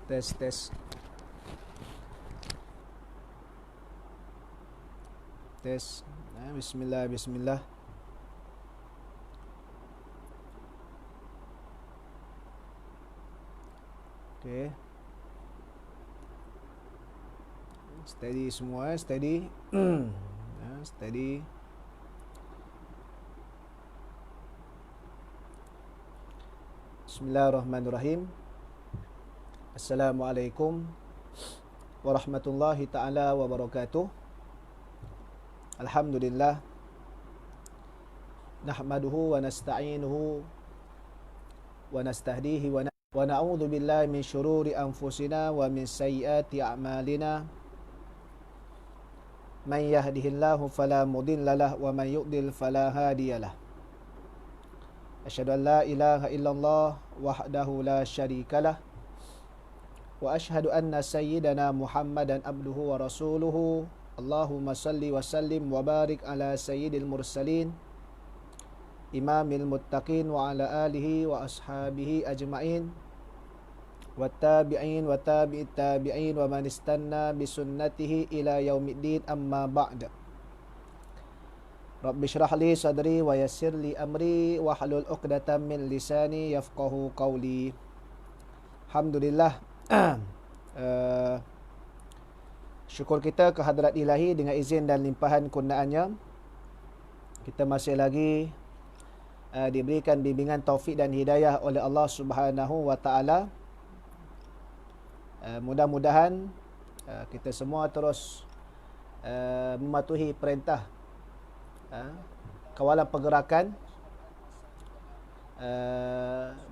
Tes, tes. Tes. Bismillah, bismillah. Okey. Steady semua, steady. Steady. Bismillahirrahmanirrahim. Assalamualaikum warahmatullahi taala wabarakatuh. Alhamdulillah. Nahmaduhu wa nasta'inuhu wa nastahdihi wa na'udzu billahi min syururi anfusina wa min sayyiati a'malina. Man yahdihillahu fala mudilla lahu wa man yudlil fala hadiyalah. Asyhadu an la ilaha illallah wahdahu la syarikalah wa asyhadu anna sayyidana Muhammadan abduhu wa rasuluhu. Allahumma salli wa sallim wa barik ala sayyidil mursalin imamil muttaqin wa ala alihi wa ashabihi ajma'in wa tabi'in wa tabi'it tabi'in wa man istanna bisunnatihi ila yaumiddin, amma ba'd. Rabbi syrah li sadri wa yassir li amri wa hlul 'uqdatam min lisani yafqahu qawli. Alhamdulillah. Syukur kita ke hadrat ilahi dengan izin dan limpahan kurniaannya. Kita masih lagi diberikan bimbingan taufik dan hidayah oleh Allah Subhanahu wa taala. Mudah-mudahan kita semua terus mematuhi perintah kawalan pergerakan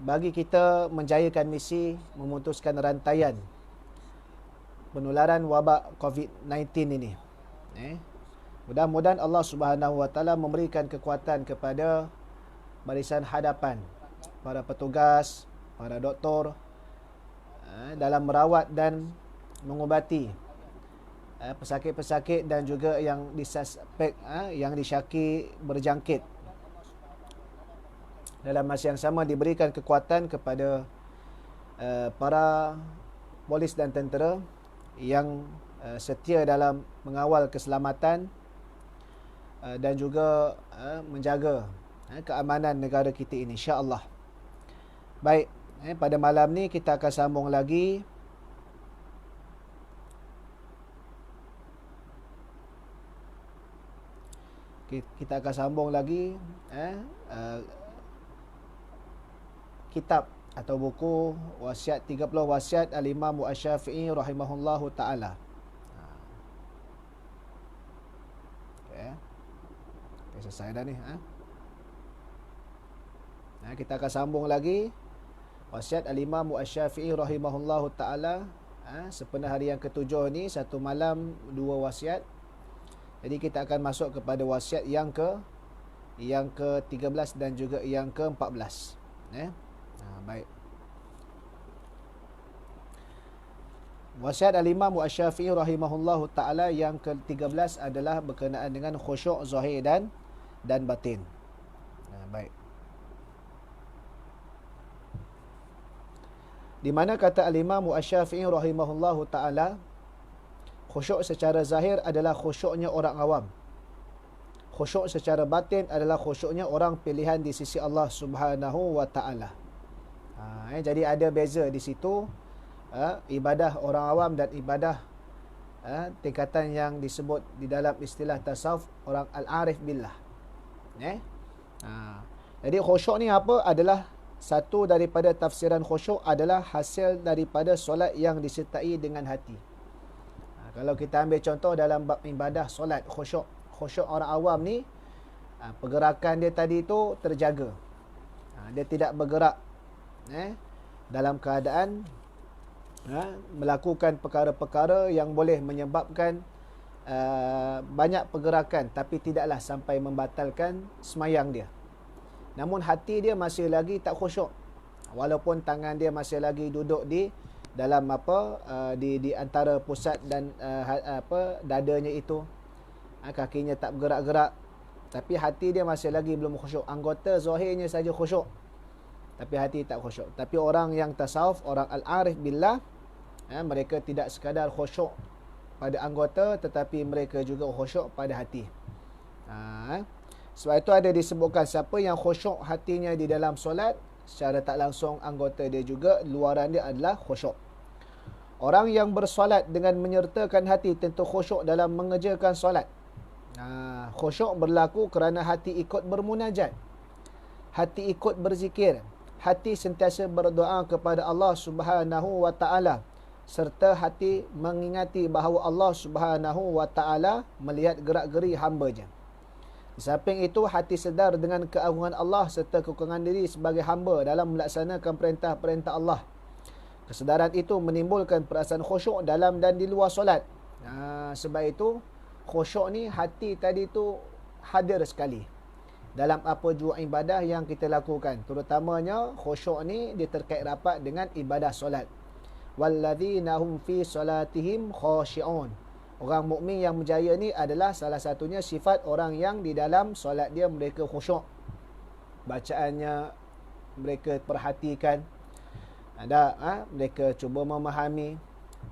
bagi kita menjayakan misi memutuskan rantaian penularan wabak COVID-19 ini. Mudah-mudahan Allah Subhanahu wa taala memberikan kekuatan kepada barisan hadapan, para petugas, para doktor dalam merawat dan mengubati pesakit-pesakit dan juga yang disuspek, yang disyaki berjangkit. Dalam masa yang sama diberikan kekuatan kepada para polis dan tentera yang setia dalam mengawal keselamatan dan juga menjaga keamanan negara kita ini, insya-Allah. Baik, pada malam ni kita akan sambung lagi kitab atau buku wasiat 30 wasiat Al-Imam Asy-Syafi'i rahimahullahu taala. Okey. Selesai dah ni, kita akan sambung lagi wasiat Al-Imam Asy-Syafi'i rahimahullahu taala. Sepenuh hari yang ke-7 ni, satu malam 2 wasiat. Jadi kita akan masuk kepada wasiat yang ke-13 dan juga yang ke-14. Baik. Wasiat Al-Imam Asy-Syafi'i rahimahullahu taala yang ke-13 adalah berkenaan dengan khusyuk zahir dan batin. Baik. Di mana kata Al-Imam Asy-Syafi'i rahimahullahu taala, khusyuk secara zahir adalah khusyuknya orang awam. Khusyuk secara batin adalah khusyuknya orang pilihan di sisi Allah Subhanahu wa taala. Jadi ada beza di situ, ibadah orang awam dan ibadah tingkatan yang disebut di dalam istilah tasawuf orang al-arif billah. Jadi khusyuk ni apa? Adalah satu daripada tafsiran khusyuk adalah hasil daripada solat yang disertai dengan hati. Kalau kita ambil contoh dalam bab ibadah solat, khusyuk orang awam ni, pergerakan dia tadi tu terjaga. Dia tidak bergerak dalam keadaan melakukan perkara-perkara yang boleh menyebabkan banyak pergerakan, tapi tidaklah sampai membatalkan semayang dia. Namun hati dia masih lagi tak khusyuk, walaupun tangan dia masih lagi duduk di dalam di antara pusat dan dadanya itu, kakinya tak bergerak-gerak, tapi hati dia masih lagi belum khusyuk. Anggota zahirnya saja khusyuk, tapi hati tak khusyuk. Tapi orang yang tasawuf, orang al-arif billah, Mereka tidak sekadar khusyuk pada anggota, tetapi mereka juga khusyuk pada hati. Sebab itu ada disebutkan siapa yang khusyuk hatinya di dalam solat, secara tak langsung anggota dia juga, luaran dia adalah khusyuk. Orang yang bersolat dengan menyertakan hati tentu khusyuk dalam mengerjakan solat. Khusyuk berlaku kerana hati ikut bermunajat, hati ikut berzikir, hati sentiasa berdoa kepada Allah Subhanahu wa taala, serta hati mengingati bahawa Allah Subhanahu wa taala melihat gerak-geri hamba-Nya. Di samping itu, hati sedar dengan keagungan Allah serta kekurangan diri sebagai hamba dalam melaksanakan perintah-perintah Allah. Kesedaran itu menimbulkan perasaan khusyuk dalam dan di luar solat. Sebab itu, khusyuk ni hati tadi tu hadir sekali dalam apa jua ibadah yang kita lakukan. Terutamanya khusyuk ni dia terkait rapat dengan ibadah solat. Walladzina hum fi solatihim khashi'un. Orang mukmin yang berjaya ni adalah salah satunya sifat orang yang di dalam solat dia mereka khusyuk. Bacaannya mereka perhatikan, mereka cuba memahami,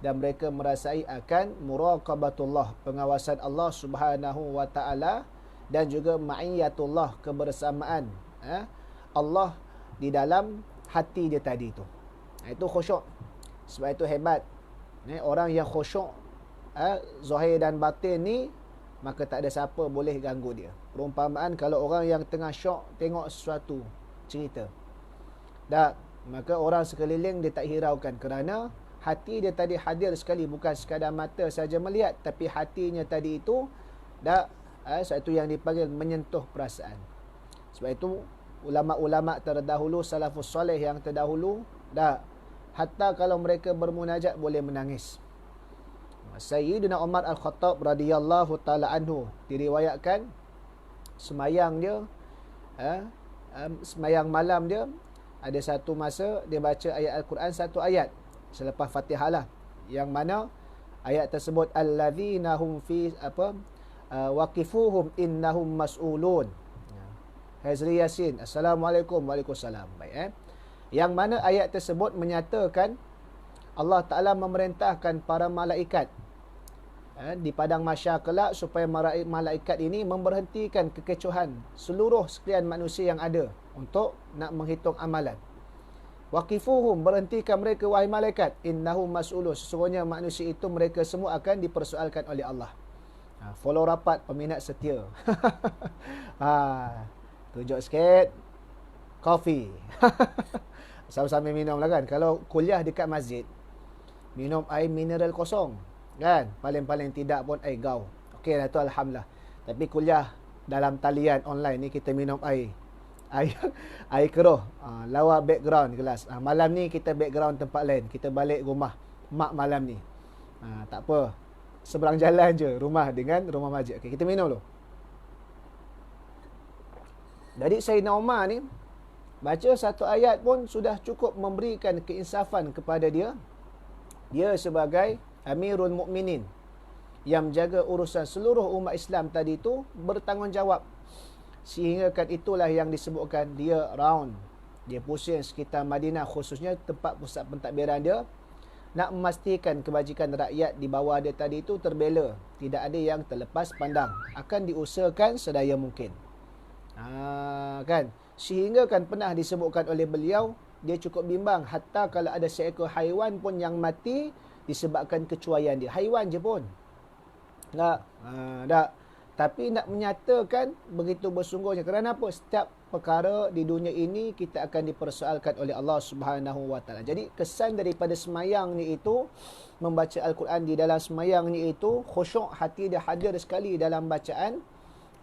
dan mereka merasai akan muraqabatullah, pengawasan Allah Subhanahu wa taala, dan juga ma'iyatullah, kebersamaan Allah di dalam hati dia tadi tu. Itu khusyuk. Sebab itu hebat. Orang yang khusyuk zahir dan batin ni, maka tak ada siapa boleh ganggu dia. Perumpamaan kalau orang yang tengah syok tengok sesuatu cerita, maka orang sekeliling dia tak hiraukan, kerana hati dia tadi hadir sekali, bukan sekadar mata saja melihat, tapi hatinya tadi itu satu yang dipanggil menyentuh perasaan. Sebab itu ulama-ulama terdahulu, salafus soleh yang terdahulu, hatta kalau mereka bermunajat boleh menangis. Sayyidina Umar Al-Khattab radhiyallahu taala anhu diriwayatkan semayang dia, semayang malam dia, ada satu masa dia baca ayat Al-Quran, satu ayat selepas Fatihah lah, yang mana ayat tersebut alladzina hum fi waqifuhum innahum mas'ulun. Hazri Yasin. Assalamualaikum. Waalaikumsalam. Baik, yang mana ayat tersebut menyatakan Allah Ta'ala memerintahkan para malaikat di padang mahsyar kelak supaya malaikat ini memberhentikan kekecohan seluruh sekalian manusia yang ada untuk nak menghitung amalan. Waqifuhum, berhentikan mereka wahai malaikat, innahum mas'ulun, sesungguhnya manusia itu mereka semua akan dipersoalkan oleh Allah. Follow rapat peminat setia. Tunjuk sikit kopi. Sama-sama minum lah kan. Kalau kuliah dekat masjid, minum air mineral kosong kan, paling-paling tidak pun air gau. Okey lah tu, alhamdulillah. Tapi kuliah dalam talian online ni kita minum air keruh. Lawa background kelas. Malam ni kita background tempat lain, kita balik rumah mak malam ni. Tak apa, seberang jalan je rumah dengan rumah masjid. Okey, kita minum dulu. Jadi Sayyidina Umar ni baca satu ayat pun sudah cukup memberikan keinsafan kepada dia. Dia sebagai Amirul Mukminin yang menjaga urusan seluruh umat Islam tadi tu bertanggungjawab. Sehingga kan itulah yang disebutkan dia round. Dia pusing sekitar Madinah, khususnya tempat pusat pentadbiran dia, nak memastikan kebajikan rakyat di bawah dia tadi itu terbela, tidak ada yang terlepas pandang, akan diusahakan sedaya mungkin. Kan, sehingga kan pernah disebutkan oleh beliau, dia cukup bimbang hatta kalau ada seekor haiwan pun yang mati disebabkan kecuaian dia, haiwan je pun tapi nak menyatakan begitu bersungguhnya. Kerana apa? Setiap perkara di dunia ini kita akan dipersoalkan oleh Allah Subhanahu wa taala. Jadi kesan daripada semayang ni itu, membaca Al-Quran di dalam semayang ni itu, khusyuk, hati dia hadir sekali dalam bacaan,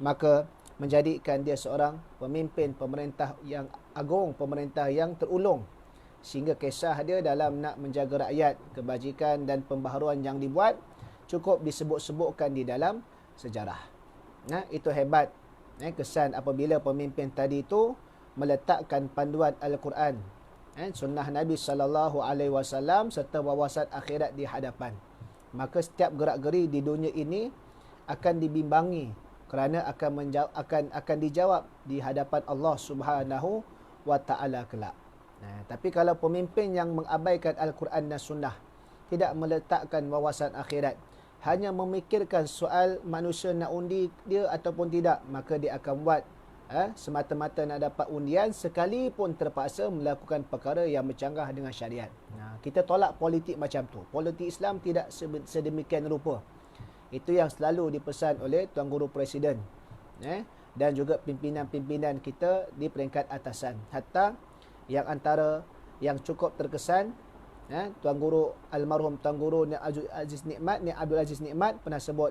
maka menjadikan dia seorang pemimpin pemerintah yang agung, pemerintah yang terulung. Sehingga kisah dia dalam nak menjaga rakyat, kebajikan dan pembaharuan yang dibuat cukup disebut-sebutkan di dalam sejarah. Itu hebat kesan apabila pemimpin tadi itu meletakkan panduan Al-Quran, sunnah Nabi SAW serta wawasan akhirat di hadapan. Maka setiap gerak-geri di dunia ini akan dibimbangi, kerana akan dijawab di hadapan Allah Subhanahu wa taala kelak. Tapi kalau pemimpin yang mengabaikan Al-Quran dan sunnah, tidak meletakkan wawasan akhirat, hanya memikirkan soal manusia nak undi dia ataupun tidak, maka dia akan buat semata-mata nak dapat undian, sekalipun terpaksa melakukan perkara yang bercanggah dengan syariat. Kita tolak politik macam tu. Politik Islam tidak sedemikian rupa. Itu yang selalu dipesan oleh Tuan Guru Presiden dan juga pimpinan-pimpinan kita di peringkat atasan. Hatta yang antara yang cukup terkesan, Tuan Guru almarhum Tuan Guru Ni Abdul Aziz Nikmat pernah sebut,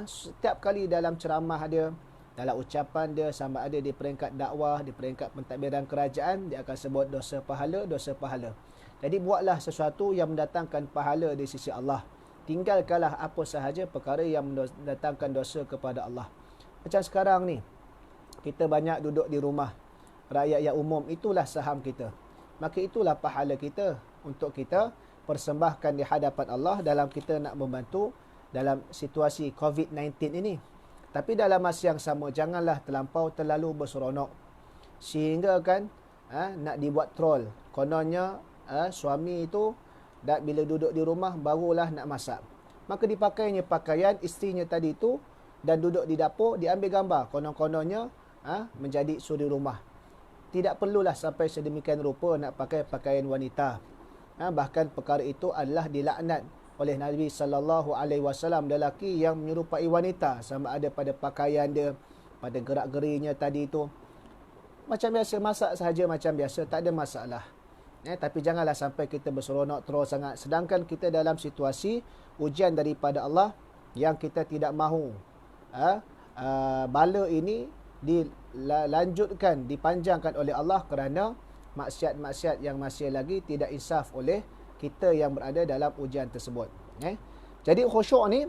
setiap kali dalam ceramah dia, dalam ucapan dia, sama ada di peringkat dakwah, di peringkat pentadbiran kerajaan, dia akan sebut dosa pahala, dosa pahala. Jadi buatlah sesuatu yang mendatangkan pahala di sisi Allah. Tinggalkanlah apa sahaja perkara yang mendatangkan dosa kepada Allah. Macam sekarang ni, kita banyak duduk di rumah. Rakyat yang umum, itulah saham kita. Maka itulah pahala kita untuk kita persembahkan di hadapan Allah dalam kita nak membantu dalam situasi COVID-19 ini. Tapi dalam masa yang sama, janganlah terlalu berseronok sehingga kan nak dibuat troll. Kononnya suami itu bila duduk di rumah barulah nak masak, maka dipakainya pakaian isterinya tadi itu dan duduk di dapur, diambil gambar konon-kononnya menjadi suri rumah. Tidak perlulah sampai sedemikian rupa nak pakai pakaian wanita. Bahkan perkara itu adalah dilaknat oleh Nabi SAW, lelaki yang menyerupai wanita, sama ada pada pakaian dia, pada gerak-gerinya tadi itu. Macam biasa, masak sahaja macam biasa, tak ada masalah. Tapi janganlah sampai kita berseronok terus sangat. Sedangkan kita dalam situasi ujian daripada Allah yang kita tidak mahu bala ini dilanjutkan, dipanjangkan oleh Allah kerana maksiat-maksiat yang masih lagi tidak insaf oleh kita yang berada dalam ujian tersebut. Jadi khusyuk ni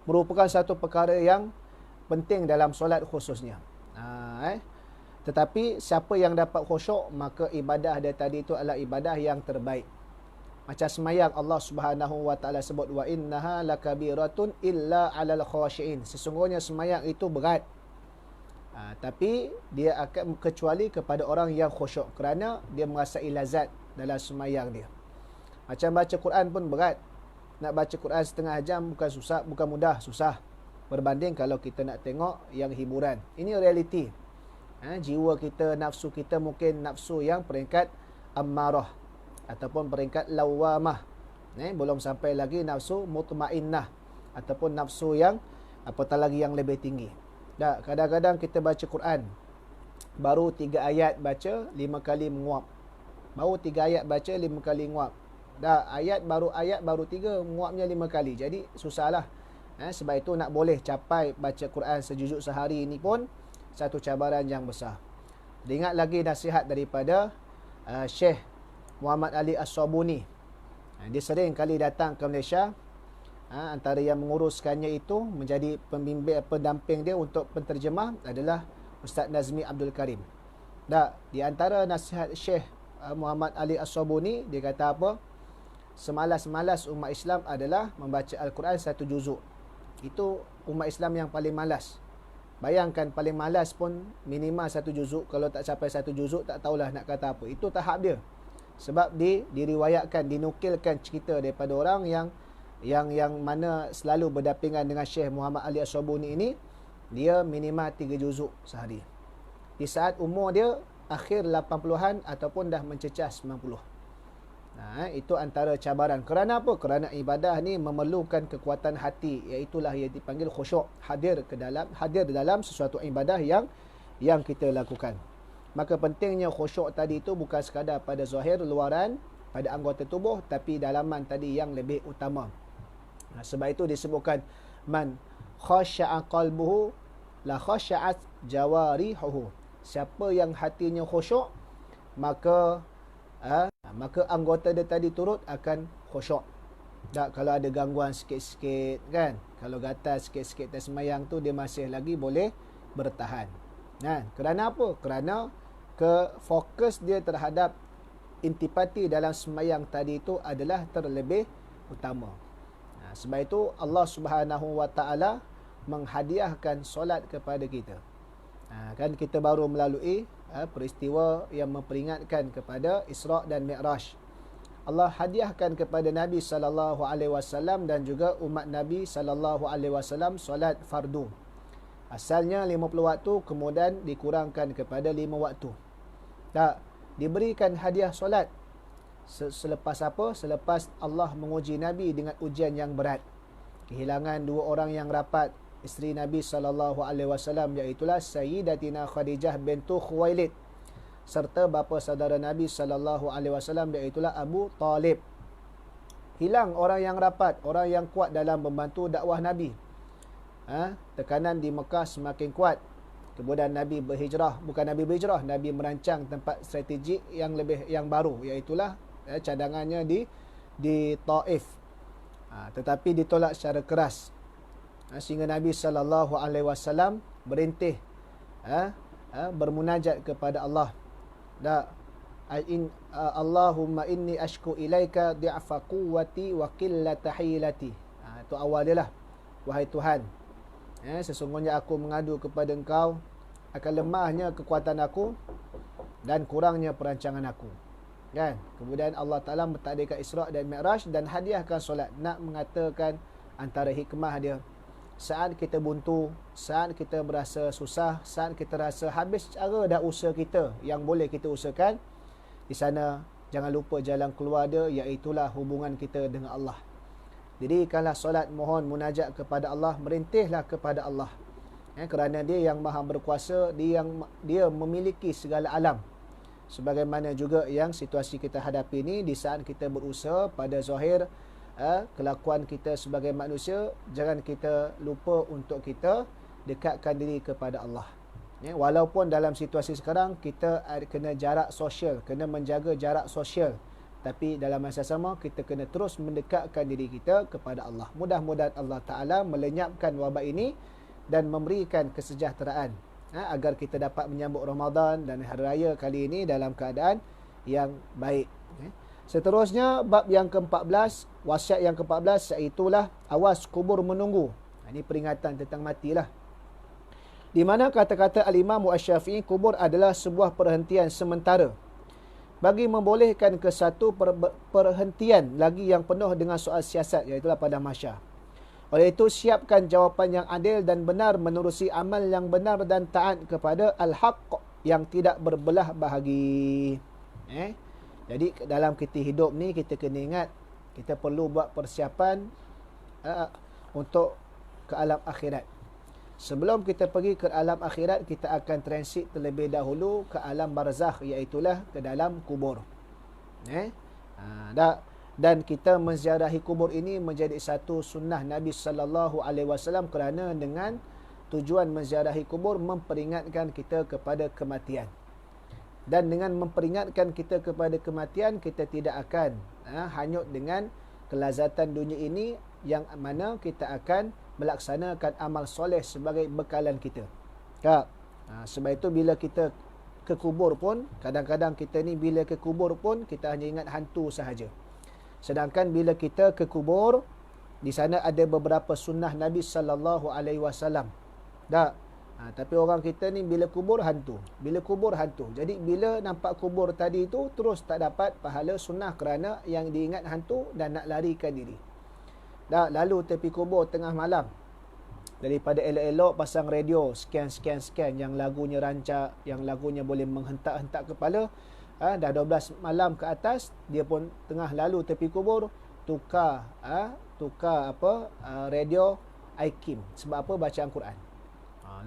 merupakan satu perkara yang penting dalam solat khususnya. Tetapi siapa yang dapat khusyuk, maka ibadah dia tadi itu adalah ibadah yang terbaik. Macam semayang, Allah Subhanahu wa taala sebut, wa innaha lakabiratun illa 'alal khashiin. Sesungguhnya semayang itu berat. Tapi dia akan kecuali kepada orang yang khusyuk, kerana dia merasai lazat dalam semayang dia. Macam baca Quran pun berat. Nak baca Quran setengah jam bukan mudah, susah. Berbanding kalau kita nak tengok yang hiburan. Ini realiti. Jiwa kita, nafsu kita mungkin nafsu yang peringkat ammarah ataupun peringkat lawamah. Belum sampai lagi nafsu mutmainnah ataupun nafsu yang apatah lagi yang lebih tinggi. Kadang-kadang kita baca Quran, baru 3 ayat baca, 5 kali menguap. Baru 3 ayat baca, 5 kali menguap. Baru ayat baru 3, menguapnya 5 kali. Jadi susahlah. Sebab itu nak boleh capai baca Quran sejuzuk sehari ini pun satu cabaran yang besar. Ingat lagi nasihat daripada Syekh Muhammad Ali As-Sabuni. Dia sering kali datang ke Malaysia. Antara yang menguruskannya itu, menjadi pembimbing pendamping dia untuk penterjemah adalah Ustaz Nazmi Abdul Karim. Di antara nasihat Syekh Muhammad Ali As-Sabuni, dia kata apa? Semalas-malas umat Islam adalah membaca Al-Quran 1 juzuk. Itu umat Islam yang paling malas. Bayangkan, paling malas pun minimal 1 juzuk. Kalau tak capai 1 juzuk, tak tahulah nak kata apa. Itu tahap dia. Sebab diriwayatkan, dinukilkan cerita daripada orang yang mana selalu berdampingan dengan Syekh Muhammad Ali As-Sabuni ini, dia minimal 3 juzuk sehari. Di saat umur dia akhir 80-an ataupun dah mencecah 90. Itu antara cabaran. Kerana apa? Kerana ibadah ni memerlukan kekuatan hati, iaitulah yang dipanggil khusyuk, hadir dalam sesuatu ibadah yang kita lakukan. Maka pentingnya khusyuk tadi itu bukan sekadar pada zahir luaran, pada anggota tubuh, tapi dalaman tadi yang lebih utama. Sebab itu disebutkan, man khasya'a qalbuhu la khasya'at jawarihuhu. Siapa yang hatinya khusyuk, maka anggota dia tadi turut akan khusyuk. Kalau ada gangguan sikit-sikit kan, kalau gatal sikit-sikit tak semayang tu, dia masih lagi boleh bertahan. Kerana apa? Kerana fokus dia terhadap intipati dalam semayang tadi itu adalah terlebih utama. Sebab itu Allah Subhanahu wa taala menghadiahkan solat kepada kita. Kan kita baru melalui peristiwa yang memperingatkan kepada Isra' dan Mi'raj. Allah hadiahkan kepada Nabi sallallahu alaihi wasallam dan juga umat Nabi sallallahu alaihi wasallam solat fardu. Asalnya 50 waktu, kemudian dikurangkan kepada 5 waktu. Tak, diberikan hadiah solat. Selepas apa? Selepas Allah menguji Nabi dengan ujian yang berat. Kehilangan 2 orang yang rapat, isteri Nabi sallallahu alaihi wasallam, iaitu Sayyidatina Khadijah bintu Khuwailid, serta bapa saudara Nabi sallallahu alaihi wasallam, iaitu Abu Talib. Hilang orang yang rapat, orang yang kuat dalam membantu dakwah Nabi. Tekanan di Mekah semakin kuat. Kemudian Nabi berhijrah, bukan Nabi berhijrah, Nabi merancang tempat strategik yang baru, iaitu cadangannya di Taif. Tetapi ditolak secara keras. Sehingga Nabi sallallahu alaihi wasallam berintih bermunajat kepada Allah. Allahumma inni ashku ilaika di'fa quwwati wa qillata hilati. Itu awal dia lah. Wahai Tuhan, sesungguhnya aku mengadu kepada Engkau akan lemahnya kekuatan aku dan kurangnya perancangan aku. Kan? Kemudian Allah Ta'ala mentakdirkan Isra' dan Mi'raj dan hadiahkan solat. Nak mengatakan antara hikmah dia, saat kita buntu, saat kita berasa susah, saat kita rasa habis cara dah usaha kita yang boleh kita usahakan, di sana jangan lupa jalan keluar dia, iaitulah hubungan kita dengan Allah. Dirikanlah solat, mohon munajat kepada Allah, merintihlah kepada Allah. Kerana dia yang maha berkuasa, dia memiliki segala alam. Sebagaimana juga yang situasi kita hadapi ni, di saat kita berusaha pada zahir kelakuan kita sebagai manusia, jangan kita lupa untuk kita dekatkan diri kepada Allah. Walaupun dalam situasi sekarang kita kena jarak sosial, kena menjaga jarak sosial, tapi dalam masa sama kita kena terus mendekatkan diri kita kepada Allah. Mudah-mudahan Allah Ta'ala melenyapkan wabak ini dan memberikan kesejahteraan agar kita dapat menyambut Ramadan dan Hari Raya kali ini dalam keadaan yang baik. Seterusnya, bab yang ke-14, wasiat yang ke-14, iaitulah awas kubur menunggu. Ini peringatan tentang matilah. Di mana kata-kata Al-Imam Asy-Syafi'i, kubur adalah sebuah perhentian sementara bagi membolehkan ke satu perhentian lagi yang penuh dengan soal siasat, iaitu pada mahsyar. Oleh itu, siapkan jawapan yang adil dan benar menerusi amal yang benar dan taat kepada Al-Haq yang tidak berbelah bahagi. Jadi dalam kita hidup ni, kita kena ingat, kita perlu buat persiapan untuk ke alam akhirat. Sebelum kita pergi ke alam akhirat, kita akan transit terlebih dahulu ke alam barzakh, iaitulah ke dalam kubur. Dan kita menziarahi kubur ini menjadi satu sunnah Nabi sallallahu alaihi wasallam, kerana dengan tujuan menziarahi kubur memperingatkan kita kepada kematian. Dan dengan memperingatkan kita kepada kematian, kita tidak akan hanyut dengan kelazatan dunia ini, yang mana kita akan melaksanakan amal soleh sebagai bekalan kita. Sebab itu bila kita ke kubur pun, kadang-kadang kita ni bila ke kubur pun kita hanya ingat hantu sahaja. Sedangkan bila kita ke kubur, di sana ada beberapa sunnah Nabi sallallahu alaihi wasallam. Tapi orang kita ni bila kubur hantu. Jadi bila nampak kubur tadi itu, terus tak dapat pahala sunnah kerana yang diingat hantu dan nak larikan diri. Lalu tepi kubur tengah malam, daripada elok-elok pasang radio scan yang lagunya rancak, yang lagunya boleh menghentak-hentak kepala. Dah 12 malam ke atas, dia pun tengah lalu tepi kubur, tukar radio iKim. Sebab apa? Bacaan Quran.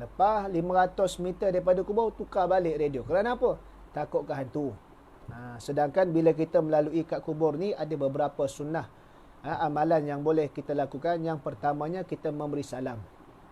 Lepas 500 meter daripada kubur, tukar balik radio. Kerana apa? Takut ke hantu. Sedangkan bila kita melalui kat kubur ni, ada beberapa sunnah amalan yang boleh kita lakukan. Yang pertamanya, kita memberi salam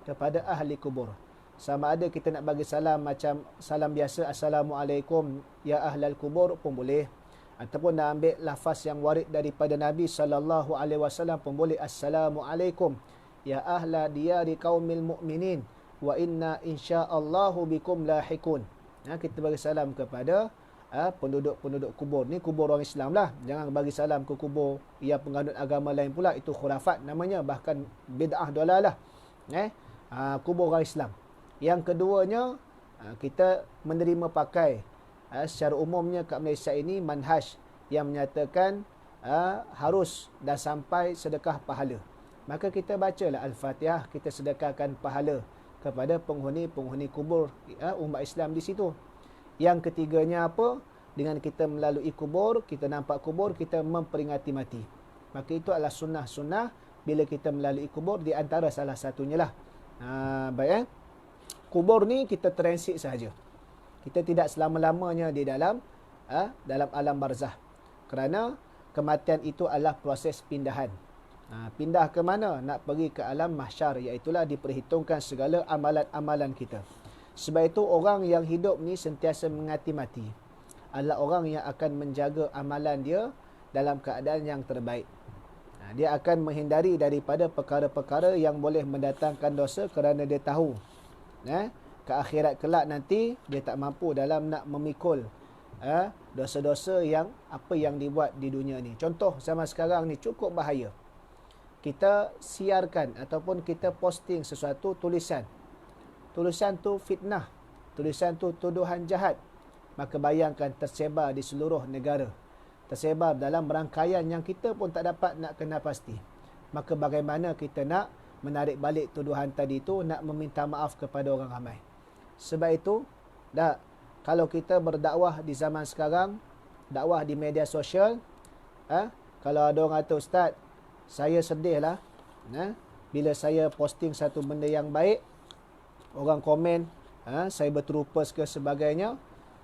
kepada ahli kubur. Sama ada kita nak bagi salam macam salam biasa, Assalamualaikum ya ahlal kubur pun boleh, ataupun nak ambil lafaz yang warid daripada Nabi sallallahu alaihi wasallam pun boleh, Assalamualaikum ya ahla diyari qaumil mu'minin wa inna insyaallahu bikum lahikun. Kita bagi salam kepada penduduk-penduduk kubur. Ni kubur orang Islam lah. Jangan bagi salam ke kubur yang penganut agama lain pula. Itu khurafat namanya, bahkan bid'ah dolalah. Kubur orang Islam. Yang keduanya, kita menerima pakai secara umumnya kat Malaysia ini manhaj yang menyatakan harus dan sampai sedekah pahala. Maka kita bacalah Al-Fatihah, kita sedekahkan pahala kepada penghuni-penghuni kubur umat Islam di situ. Yang ketiganya apa? Dengan kita melalui kubur, kita nampak kubur, kita memperingati mati. Maka itu adalah sunnah-sunnah bila kita melalui kubur, di antara salah satunya lah. Baik. Kubur ni kita transit sahaja. Kita tidak selama-lamanya di dalam alam barzah. Kerana kematian itu adalah proses pindahan. Pindah ke mana? Nak pergi ke alam mahsyar, iaitulah diperhitungkan segala amalan-amalan kita. Sebab itu orang yang hidup ni sentiasa mengingati mati adalah orang yang akan menjaga amalan dia dalam keadaan yang terbaik. Dia akan menghindari daripada perkara-perkara yang boleh mendatangkan dosa, kerana dia tahu ke akhirat kelak nanti dia tak mampu dalam nak memikul dosa-dosa yang dibuat di dunia ni. Contoh zaman sekarang ni cukup bahaya. Kita siarkan ataupun kita posting sesuatu tulisan. Tulisan tu fitnah. Tulisan tu tuduhan jahat. Maka bayangkan tersebar di seluruh negara. Tersebar dalam rangkaian yang kita pun tak dapat nak kenal pasti. Maka bagaimana kita nak menarik balik tuduhan tadi tu, nak meminta maaf kepada orang ramai. Sebab itu, kalau kita berdakwah di zaman sekarang, dakwah di media sosial, kalau ada orang kata, Ustaz, saya sedih lah bila saya posting satu benda yang baik, orang komen saya berterupus ke sebagainya,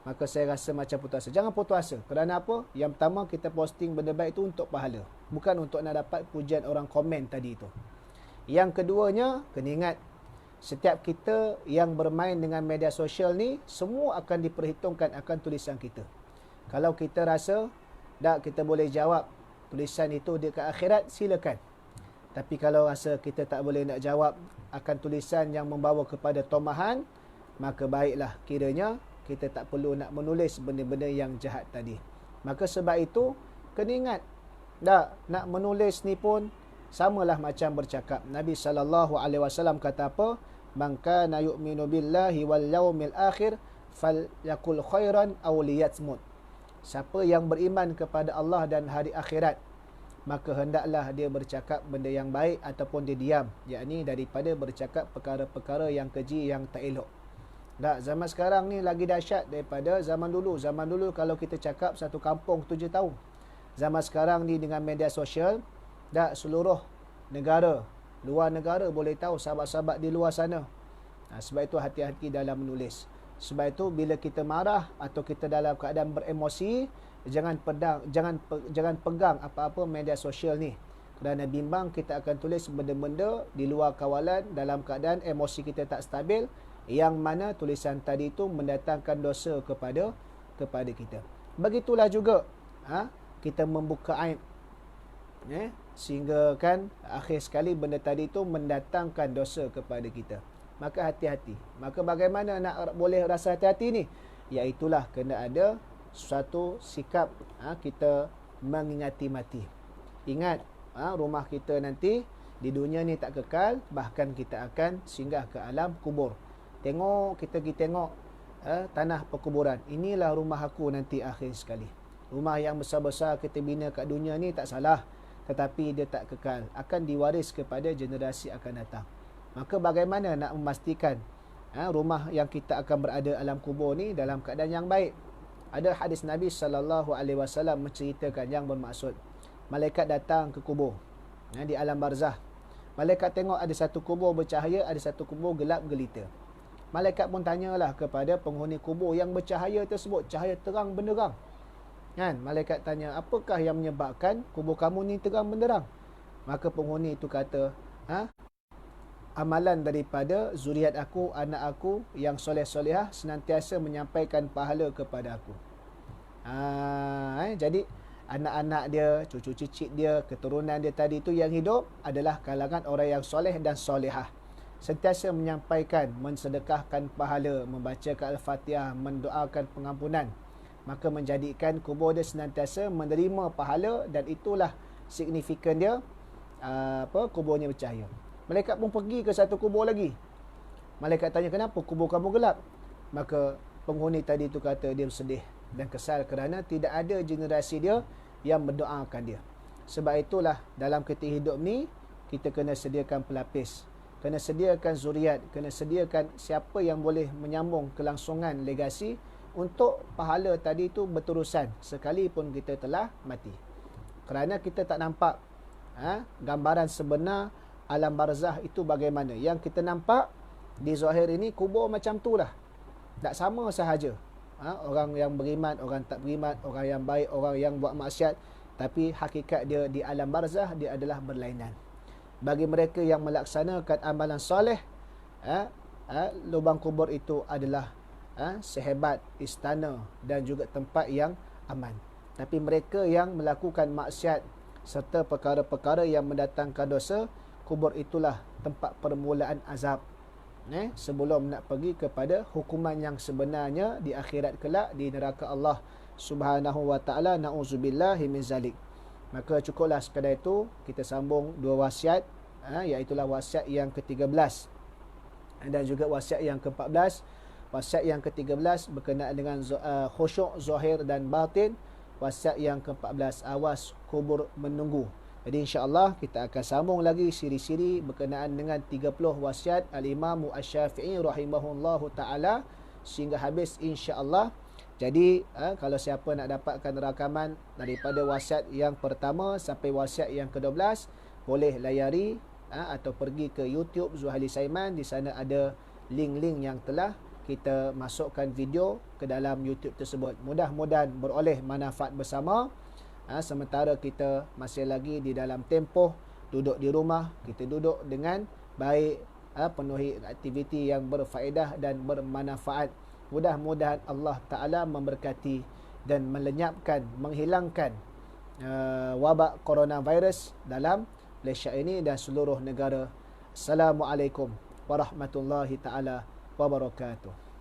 maka saya rasa macam putus asa. Jangan putus asa. Kerana apa? Yang pertama, kita posting benda baik itu untuk pahala, bukan untuk nak dapat pujian orang komen tadi itu. Yang keduanya, kena ingat, setiap kita yang bermain dengan media sosial ni, semua akan diperhitungkan akan tulisan kita. Kalau kita rasa kita boleh jawab tulisan itu dekat akhirat, silakan. Tapi kalau rasa kita tak boleh nak jawab akan tulisan yang membawa kepada tomahan, maka baiklah kiranya kita tak perlu nak menulis benda-benda yang jahat tadi. Maka sebab itu, kena ingat, nak menulis ni pun samalah macam bercakap. Nabi SAW kata apa? Man kana yu'minu billahi wal yaumil akhir falyakul khairan aw liyasmut. Siapa yang beriman kepada Allah dan hari akhirat, maka hendaklah dia bercakap benda yang baik ataupun dia diam, yakni daripada bercakap perkara-perkara yang keji, yang tak elok. Zaman sekarang ni lagi dahsyat daripada zaman dulu. Zaman dulu kalau kita cakap satu kampung 7 tahun. Zaman sekarang ni dengan media sosial, seluruh negara, luar negara boleh tahu, sahabat-sahabat di luar sana. Sebab itu hati-hati dalam menulis. Sebab itu bila kita marah atau kita dalam keadaan beremosi, jangan pegang apa-apa media sosial ni. Kerana bimbang kita akan tulis benda-benda di luar kawalan dalam keadaan emosi kita tak stabil, yang mana tulisan tadi itu mendatangkan dosa kepada kita. Begitulah juga kita membuka aib, sehingga kan akhir sekali benda tadi itu mendatangkan dosa kepada kita. Maka hati-hati. Maka bagaimana nak boleh rasa hati-hati ni? Iaitulah kena ada suatu sikap kita mengingati mati. Ingat, rumah kita nanti di dunia ni tak kekal, bahkan kita akan singgah ke alam kubur. Kita pergi tengok tanah perkuburan. Inilah rumah aku nanti akhir sekali. Rumah yang besar-besar kita bina kat dunia ni tak salah, tetapi dia tak kekal, akan diwaris kepada generasi akan datang. Maka bagaimana nak memastikan rumah yang kita akan berada alam kubur ni dalam keadaan yang baik? Ada hadis Nabi SAW menceritakan yang bermaksud, malaikat datang ke kubur di alam barzah. Malaikat tengok ada satu kubur bercahaya, ada satu kubur gelap gelita. Malaikat pun tanyalah kepada penghuni kubur yang bercahaya tersebut, cahaya terang benderang. Malaikat tanya, apakah yang menyebabkan kubur kamu ni terang benderang? Maka penghuni itu kata, amalan daripada zuriat aku, anak aku yang soleh-solehah senantiasa menyampaikan pahala kepada aku. Jadi anak-anak dia, cucu cicit dia, keturunan dia tadi itu yang hidup adalah kalangan orang yang soleh dan solehah. Sentiasa menyampaikan, mensedekahkan pahala, membacakan Al-Fatihah, mendoakan pengampunan. Maka menjadikan kubur dia senantiasa menerima pahala, dan itulah signifikan dia kuburnya bercahaya. Malaikat pun pergi ke satu kubur lagi. Malaikat tanya, kenapa kubur kamu gelap? Maka penghuni tadi itu kata dia bersedih dan kesal kerana tidak ada generasi dia yang mendoakan dia. Sebab itulah dalam ketika hidup ni kita kena sediakan pelapis, kena sediakan zuriat, kena sediakan siapa yang boleh menyambung kelangsungan legasi untuk pahala tadi tu berterusan sekalipun kita telah mati. Kerana kita tak nampak gambaran sebenar alam barzah itu bagaimana. Yang kita nampak di zahir ini kubur macam tu lah, tak sama sahaja. Orang yang beriman, orang tak beriman, orang yang baik, orang yang buat maksiat, tapi hakikat dia di alam barzah dia adalah berlainan. Bagi mereka yang melaksanakan amalan soleh, lubang kubur itu adalah sehebat istana dan juga tempat yang aman. Tapi mereka yang melakukan maksiat serta perkara-perkara yang mendatangkan dosa, kubur itulah tempat permulaan azab, sebelum nak pergi kepada hukuman yang sebenarnya di akhirat kelak di neraka Allah Subhanahu wa taala. Nauzubillahi min zalik. Maka cukuplah sekadar itu. Kita sambung dua wasiat, iaitulah wasiat yang ke-13 dan juga wasiat yang ke-14. Wasiat yang ke-13 berkenaan dengan khusyuk zahir dan batin. Wasiat yang ke-14, awas kubur menunggu. Jadi insya-Allah kita akan sambung lagi siri-siri berkenaan dengan 30 wasiat Al-Imam Asy-Syafi'i rahimahullahu taala sehingga habis insya-Allah. Jadi kalau siapa nak dapatkan rakaman daripada wasiat yang pertama sampai wasiat yang ke-12, boleh layari atau pergi ke YouTube Zuhaili Saiman. Di sana ada link-link yang telah kita masukkan video ke dalam YouTube tersebut. Mudah-mudahan beroleh manfaat bersama. Sementara kita masih lagi di dalam tempoh duduk di rumah, kita duduk dengan baik, penuhi aktiviti yang berfaedah dan bermanfaat. Mudah-mudahan Allah Ta'ala memberkati dan melenyapkan, menghilangkan wabak coronavirus dalam Malaysia ini dan seluruh negara. Assalamualaikum warahmatullahi ta'ala wabarakatuh.